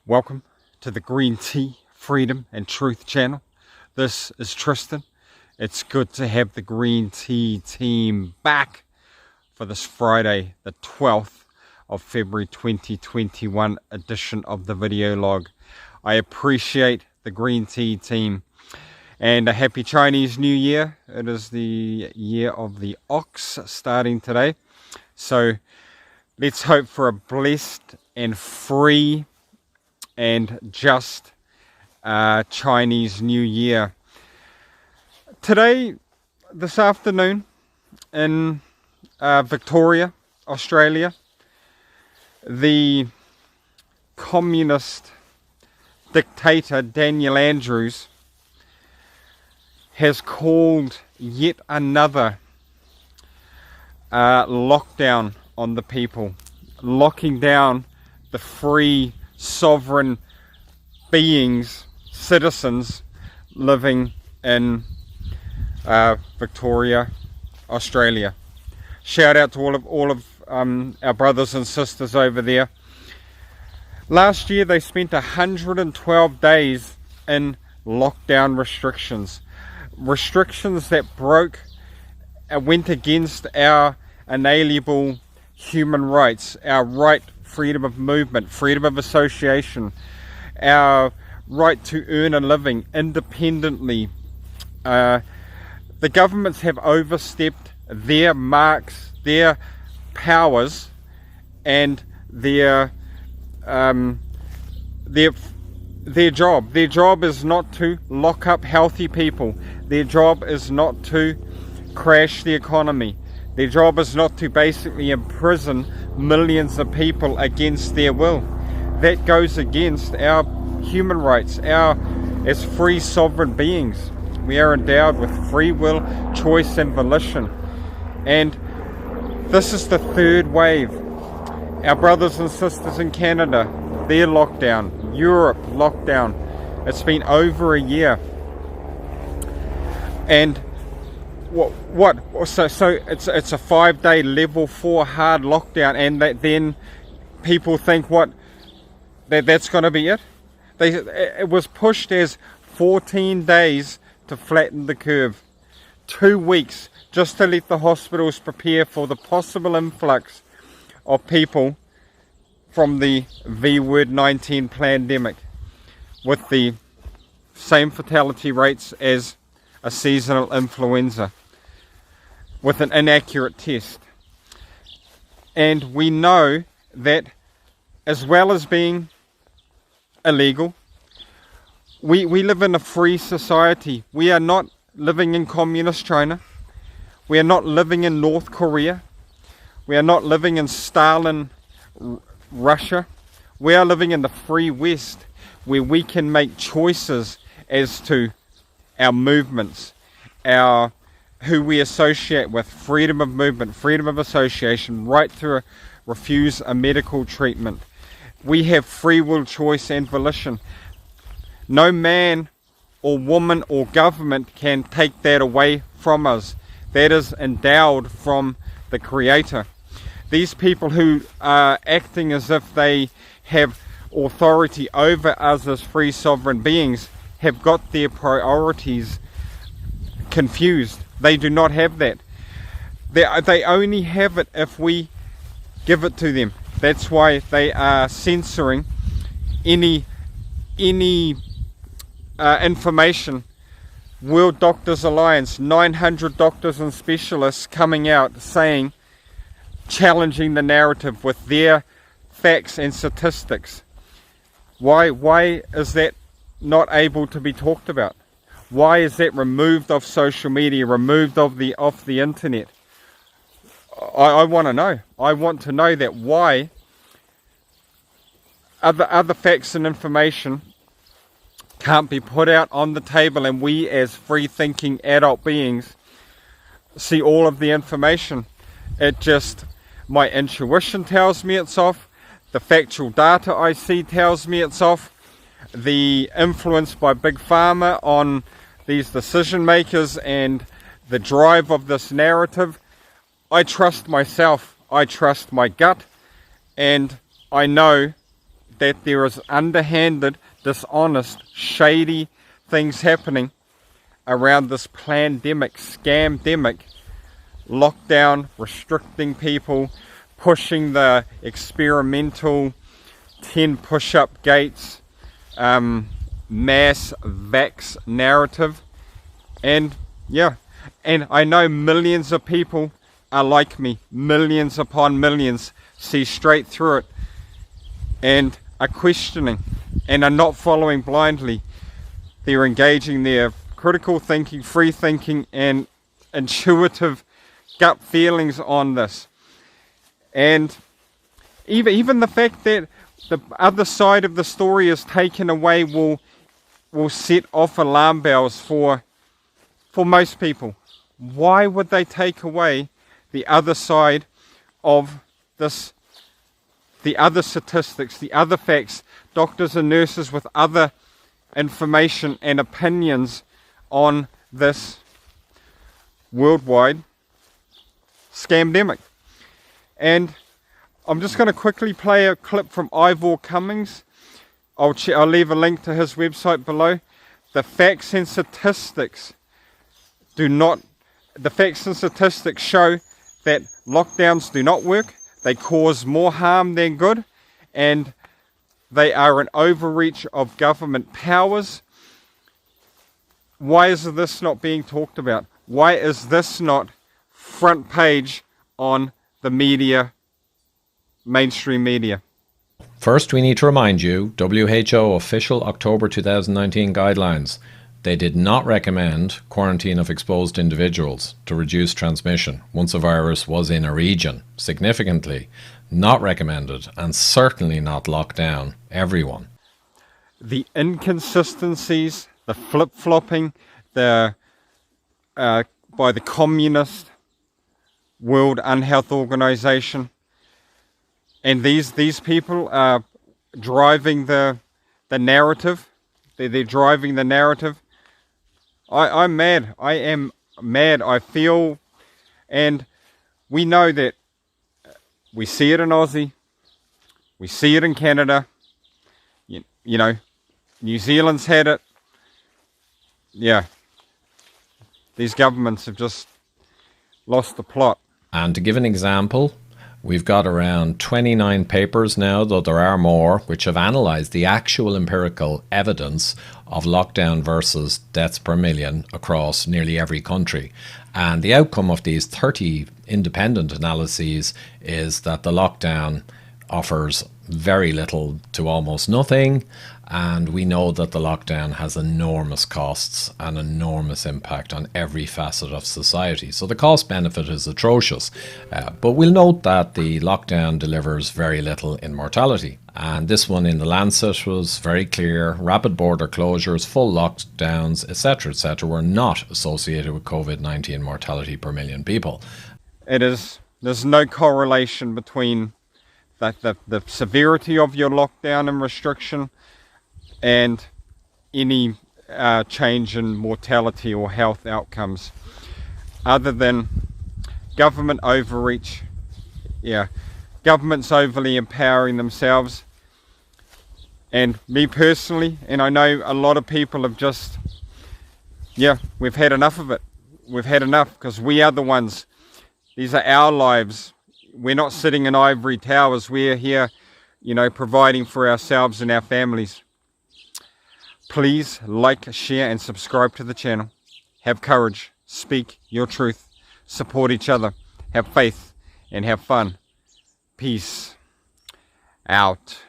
Welcome to the Green Tea, Freedom and Truth channel. This is Tristan. It's good to have the Green Tea team back for this Friday, the 12th of February 2021 edition of the video log. I appreciate the Green Tea team and a happy Chinese New Year. It is the year of the ox starting today. So let's hope for a blessed and free and just Chinese New Year. Today, this afternoon, in Victoria, Australia, the communist dictator Daniel Andrews has called yet another lockdown on the people, locking down the free sovereign beings, citizens living in Victoria, Australia. Shout out to all of our brothers and sisters over there. Last year they spent 112 days in lockdown restrictions that went against our inalienable human rights, our right, freedom of movement, freedom of association, our right to earn a living independently. The governments have overstepped their marks, their powers, and their job. Their job is not to lock up healthy people. Their job is not to crash the economy. Their job is not to basically imprison millions of people against their will. That goes against our human rights. As free sovereign beings, we are endowed with free will, choice and volition. And this is the third wave. Our brothers and sisters in Canada, their lockdown. Europe lockdown. It's been over a year. And so it's a 5-day level 4 hard lockdown, and then people think that's going to be it. It was pushed as 14 days to flatten the curve, 2 weeks just to let the hospitals prepare for the possible influx of people from the V-19 pandemic, with the same fatality rates as a seasonal influenza, with an inaccurate test. And we know that, as well as being illegal, we live in a free society. We are not living in communist China. We are not living in North Korea. We are not living in Stalin Russia. We are living in the free West, where we can make choices as to our movements, who we associate with, freedom of movement, freedom of association, right to refuse a medical treatment. We have free will, choice and volition. No man or woman or government can take that away from us. That is endowed from the Creator. These people who are acting as if they have authority over us as free sovereign beings have got their priorities confused. They do not have that. They only have it if we give it to them. That's why they are censoring any information. World Doctors Alliance, 900 doctors and specialists coming out saying, challenging the narrative with their facts and statistics. Why is that not able to be talked about? Why is that removed off social media, removed off the internet? I want to know. I want to know that why other facts and information can't be put out on the table, and we as free-thinking adult beings see all of the information. My intuition tells me it's off. The factual data I see tells me it's off. The influence by Big Pharma on these decision makers and the drive of this narrative. I trust myself. I trust my gut. And I know that there is underhanded, dishonest, shady things happening around this pandemic, scamdemic, lockdown, restricting people, pushing the experimental 10 push-up gates, mass vax narrative. And yeah, and I know millions of people are like me, millions upon millions, see straight through it and are questioning and are not following blindly. They're engaging their critical thinking, free thinking, and intuitive gut feelings on this. And even the fact that the other side of the story is taken away will set off alarm bells for most people. Why would they take away the other side of this, the other statistics, the other facts, doctors and nurses with other information and opinions on this worldwide scamdemic? And I'm just going to quickly play a clip from Ivor Cummings. I'll leave a link to his website below. The facts and statistics show that lockdowns do not work. They cause more harm than good, and they are an overreach of government powers. Why is this not being talked about? Why is this not front page on the media, mainstream media? First, we need to remind you, WHO official October 2019 guidelines. They did not recommend quarantine of exposed individuals to reduce transmission once a virus was in a region. Significantly, not recommended, and certainly not lock down everyone. The inconsistencies, the flip-flopping, by the communist World Unhealth Organization, and these people are driving the narrative. They're driving the narrative. I'm mad. I am mad. I feel, and we know that we see it in Aussie, we see it in Canada, you know, New Zealand's had it. Yeah, these governments have just lost the plot. And to give an example, we've got around 29 papers now, though there are more, which have analysed the actual empirical evidence of lockdown versus deaths per million across nearly every country. And the outcome of these 30 independent analyses is that the lockdown offers very little to almost nothing, and we know that the lockdown has enormous costs and enormous impact on every facet of society. So the cost benefit is atrocious, but we'll note that the lockdown delivers very little in mortality. And this one in the Lancet was very clear. Rapid border closures, full lockdowns, etc., were not associated with COVID-19 mortality per million people. There's no correlation between the severity of your lockdown and restriction and any change in mortality or health outcomes, other than government overreach. Yeah, government's overly empowering themselves. And me personally, and I know a lot of people have just, we've had enough of it. We've had enough, because we are the ones. These are our lives. We're not sitting in ivory towers. We're here, providing for ourselves and our families. Please like, share, and subscribe to the channel. Have courage. Speak your truth. Support each other. Have faith and have fun. Peace out.